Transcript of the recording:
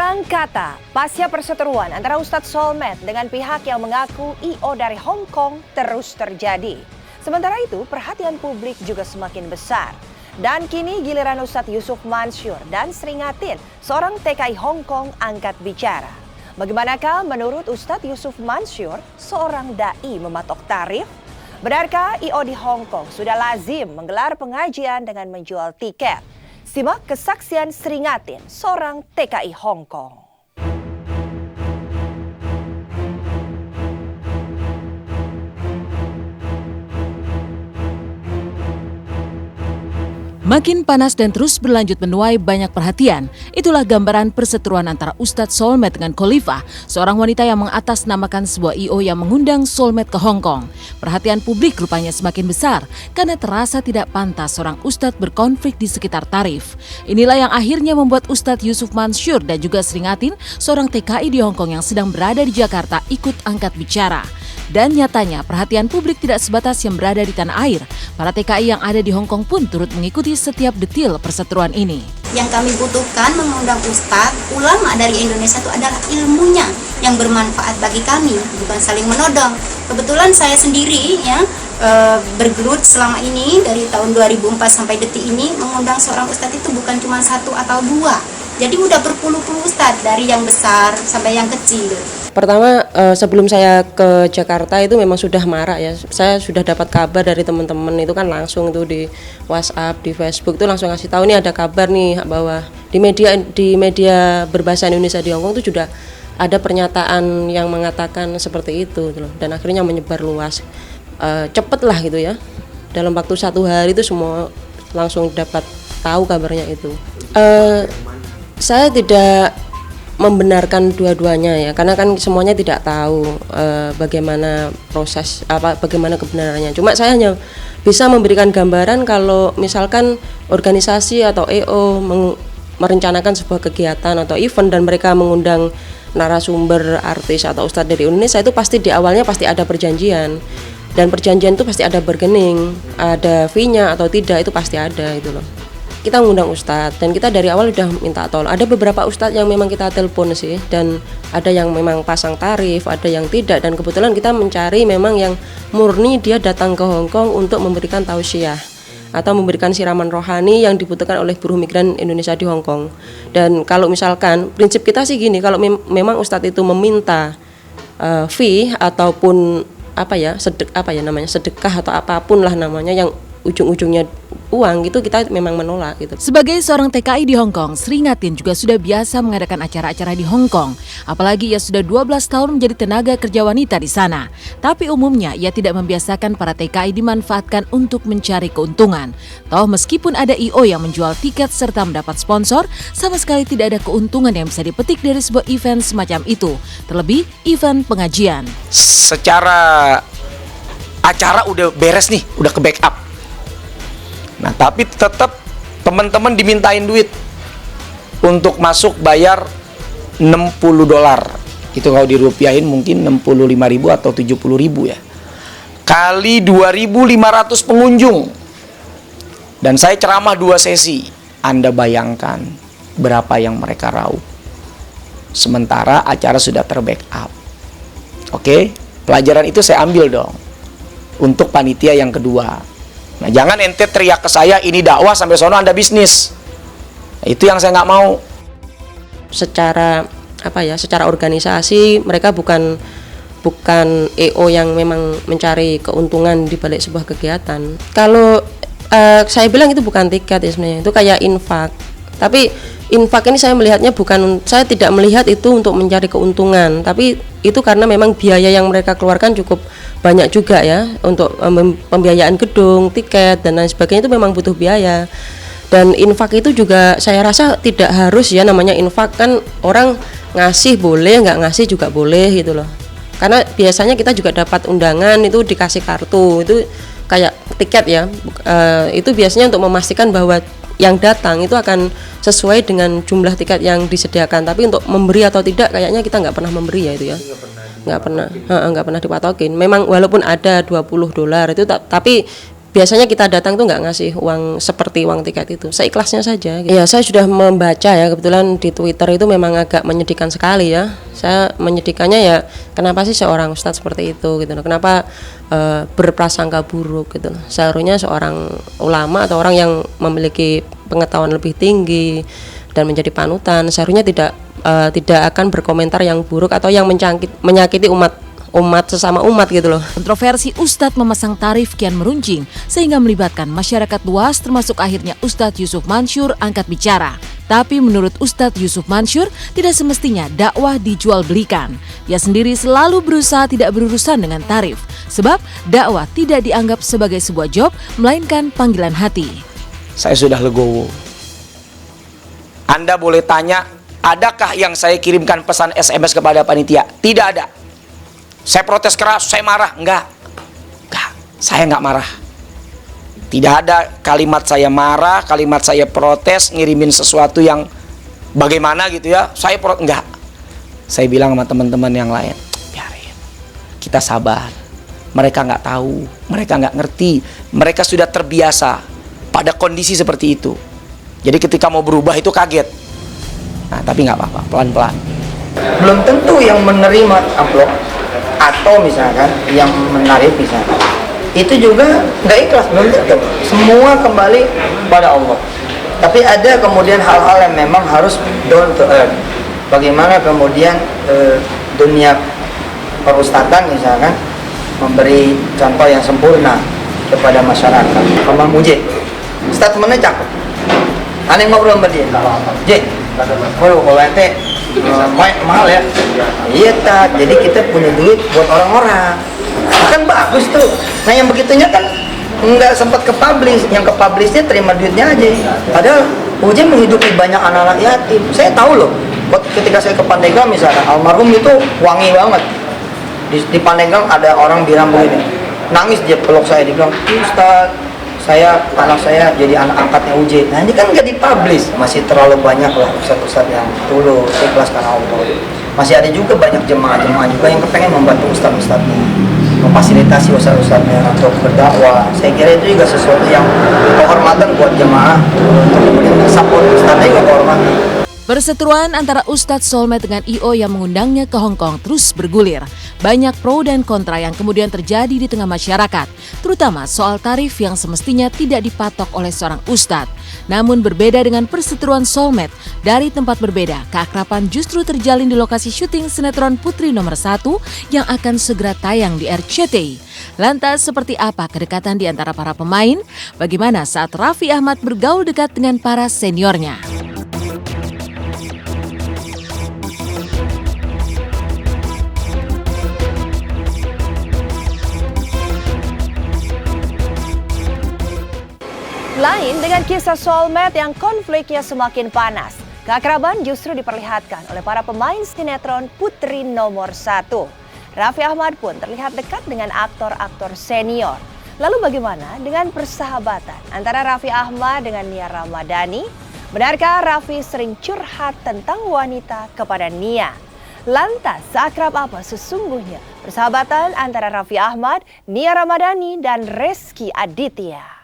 Perang kata pasca perseteruan antara Ustadz Solmed dengan pihak yang mengaku I.O dari Hong Kong terus terjadi. Sementara itu, perhatian publik juga semakin besar. Dan kini giliran Ustadz Yusuf Mansur dan Sri Ngatin, seorang TKI Hong Kong, angkat bicara. Bagaimanakah menurut Ustadz Yusuf Mansur, seorang dai mematok tarif? Benarkah I.O di Hong Kong sudah lazim menggelar pengajian dengan menjual tiket? Simak kesaksian Sri Ngatin, seorang TKI Hong Kong. Makin panas dan terus berlanjut menuai banyak perhatian. Itulah gambaran perseteruan antara Ustadz Solmed dengan Khalifah, seorang wanita yang mengatasnamakan sebuah I.O yang mengundang Solmed ke Hong Kong. Perhatian publik rupanya semakin besar karena terasa tidak pantas seorang Ustadz berkonflik di sekitar tarif. Inilah yang akhirnya membuat Ustadz Yusuf Mansur dan juga Sri Ngatin, seorang TKI di Hong Kong yang sedang berada di Jakarta, ikut angkat bicara. Dan nyatanya perhatian publik tidak sebatas yang berada di tanah air. Para TKI yang ada di Hong Kong pun turut mengikuti setiap detil perseteruan ini. Yang kami butuhkan mengundang ustadz, ulama dari Indonesia itu adalah ilmunya yang bermanfaat bagi kami, bukan saling menodong. Kebetulan saya sendiri ya bergelut selama ini dari tahun 2004 sampai detik ini mengundang seorang ustadz itu bukan cuma satu atau dua. Jadi udah berpuluh-puluh ustadz dari yang besar sampai yang kecil. Pertama, sebelum saya ke Jakarta itu memang sudah marak ya. Saya sudah dapat kabar dari teman-teman itu kan langsung itu di WhatsApp, di Facebook itu langsung ngasih tahu nih ada kabar nih bahwa di media berbahasa Indonesia di Hong Kong itu sudah ada pernyataan yang mengatakan seperti itu gitu loh. Dan akhirnya menyebar luas. Cepet lah gitu ya. Dalam waktu 1 hari itu semua langsung dapat tahu kabarnya itu. Saya tidak membenarkan dua-duanya ya, karena kan semuanya tidak tahu bagaimana proses bagaimana kebenarannya. Cuma saya hanya bisa memberikan gambaran kalau misalkan organisasi atau EO merencanakan sebuah kegiatan atau event dan mereka mengundang narasumber artis atau ustadz dari Indonesia, itu pasti di awalnya pasti ada perjanjian, dan perjanjian itu pasti ada bargaining, ada fee-nya atau tidak, itu pasti ada itu loh. Kita mengundang ustadz dan kita dari awal udah minta tolong. Ada beberapa ustadz yang memang kita telepon sih, dan ada yang memang pasang tarif, ada yang tidak, dan kebetulan kita mencari memang yang murni dia datang ke Hong Kong untuk memberikan tausiah atau memberikan siraman rohani yang dibutuhkan oleh buruh migran Indonesia di Hong Kong. Dan kalau misalkan prinsip kita sih gini, kalau memang ustadz itu meminta fee ataupun sedekah atau apapun lah namanya yang ujung-ujungnya uang, gitu kita memang menolak gitu. Sebagai seorang TKI di Hong Kong, Sri Ngatin juga sudah biasa mengadakan acara-acara di Hong Kong. Apalagi ia sudah 12 tahun menjadi tenaga kerja wanita di sana. Tapi umumnya ia tidak membiasakan para TKI dimanfaatkan untuk mencari keuntungan. Toh meskipun ada I.O yang menjual tiket serta mendapat sponsor, sama sekali tidak ada keuntungan yang bisa dipetik dari sebuah event semacam itu. Terlebih event pengajian. Secara acara udah beres nih, udah ke backup. Nah, tapi tetap teman-teman dimintain duit untuk masuk bayar $60. Itu kalau dirupiahin mungkin 65.000 atau 70.000 ya. Kali 2.500 pengunjung. Dan saya ceramah 2 sesi. Anda bayangkan berapa yang mereka raup. Sementara acara sudah terbackup. Oke, pelajaran itu saya ambil dong untuk panitia yang kedua. Nah, jangan ente teriak ke saya ini dakwah sampai sono Anda bisnis. Nah, itu yang saya nggak mau. Secara organisasi mereka bukan EO yang memang mencari keuntungan di balik sebuah kegiatan. Kalau saya bilang itu bukan tiket ya sebenarnya, itu kayak infak. Tapi infak ini saya tidak melihat itu untuk mencari keuntungan, tapi itu karena memang biaya yang mereka keluarkan cukup banyak juga ya, untuk pembiayaan gedung, tiket dan lain sebagainya, itu memang butuh biaya. Dan infak itu juga saya rasa tidak harus ya, namanya infak kan orang ngasih boleh, nggak ngasih juga boleh gitu loh. Karena biasanya kita juga dapat undangan itu dikasih kartu, itu kayak tiket ya, itu biasanya untuk memastikan bahwa yang datang itu akan sesuai dengan jumlah tiket yang disediakan. Tapi untuk memberi atau tidak kayaknya kita nggak pernah memberi ya itu ya. Nggak pernah dipatokin. Memang walaupun ada $20 itu tapi biasanya kita datang tuh nggak ngasih uang seperti uang tiket itu, seikhlasnya saja. Ya, saya sudah membaca ya, kebetulan di Twitter itu memang agak menyedihkan sekali ya. Saya menyedihkannya ya, kenapa sih seorang ustadz seperti itu gitu loh, kenapa berprasangka buruk gitu loh. Seharusnya seorang ulama atau orang yang memiliki pengetahuan lebih tinggi dan menjadi panutan seharusnya tidak akan berkomentar yang buruk atau yang menyakiti umat sesama umat gitu loh. Kontroversi Ustadz memasang tarif kian meruncing sehingga melibatkan masyarakat luas termasuk akhirnya Ustadz Yusuf Mansur angkat bicara. Tapi menurut Ustadz Yusuf Mansur tidak semestinya dakwah dijual belikan. Dia sendiri selalu berusaha tidak berurusan dengan tarif sebab dakwah tidak dianggap sebagai sebuah job melainkan panggilan hati. Saya sudah legowo. Anda boleh tanya, adakah yang saya kirimkan pesan SMS kepada panitia? Tidak ada. Saya protes keras, saya marah. Enggak, saya enggak marah. Tidak ada kalimat saya marah, kalimat saya protes, ngirimin sesuatu yang bagaimana gitu ya. Saya enggak. Saya bilang sama teman-teman yang lain, biarin, kita sabar. Mereka enggak tahu, mereka enggak ngerti. Mereka sudah terbiasa pada kondisi seperti itu. Jadi ketika mau berubah itu kaget. Nah, tapi enggak apa-apa, pelan-pelan. Belum tentu yang menerima amplop atau misalkan yang menarik misalkan itu juga nggak ikhlas, belum tentu. Semua kembali pada Allah. Tapi ada kemudian hal-hal yang memang harus down to earth. Bagaimana kemudian dunia perustatan misalkan memberi contoh yang sempurna kepada masyarakat. Kamal Mujid, statementnya cakep. Aneh ngobrol sama dia. J, kalau ente mahal ya. Iya tak, jadi kita punya duit buat orang-orang. Kan bagus tuh. Nah yang begitunya kan nggak sempat ke publish. Yang ke publishnya terima duitnya aja. Padahal Uji menghidupi banyak anak-anak yatim. Saya tahu loh, ketika saya ke Pandeglang misalnya, almarhum itu wangi banget. Di Pandeglang ada orang bilang begini, nangis dia peluk saya, dia bilang, Ustaz, anak saya jadi anak angkatnya Uji. Nah ini kan nggak dipublish. Masih terlalu banyak lah ustadz-ustadz yang tulus, ikhlas karena Allah. Masih ada juga banyak jemaah-jemaah juga yang kepengen membantu ustadz-ustadznya, memfasilitasi ustadz-ustadznya untuk berdakwah. Saya kira itu juga sesuatu yang kehormatan buat jemaah untuk kemudian support ustadznya juga kehormatan. Perseteruan antara Ustadz Solmed dengan I.O yang mengundangnya ke Hong Kong terus bergulir. Banyak pro dan kontra yang kemudian terjadi di tengah masyarakat, terutama soal tarif yang semestinya tidak dipatok oleh seorang ustadz. Namun berbeda dengan perseteruan Solmed, dari tempat berbeda, keakraban justru terjalin di lokasi syuting sinetron Putri Nomor 1 yang akan segera tayang di RCTI. Lantas seperti apa kedekatan di antara para pemain? Bagaimana saat Raffi Ahmad bergaul dekat dengan para seniornya? Lain dengan kisah Solmed yang konfliknya semakin panas, keakraban justru diperlihatkan oleh para pemain sinetron Putri Nomor 1. Raffi Ahmad pun terlihat dekat dengan aktor-aktor senior. Lalu bagaimana dengan persahabatan antara Raffi Ahmad dengan Nia Ramadhani? Benarkah Raffi sering curhat tentang wanita kepada Nia? Lantas, seakrab apa sesungguhnya persahabatan antara Raffi Ahmad, Nia Ramadhani, dan Rezky Aditya?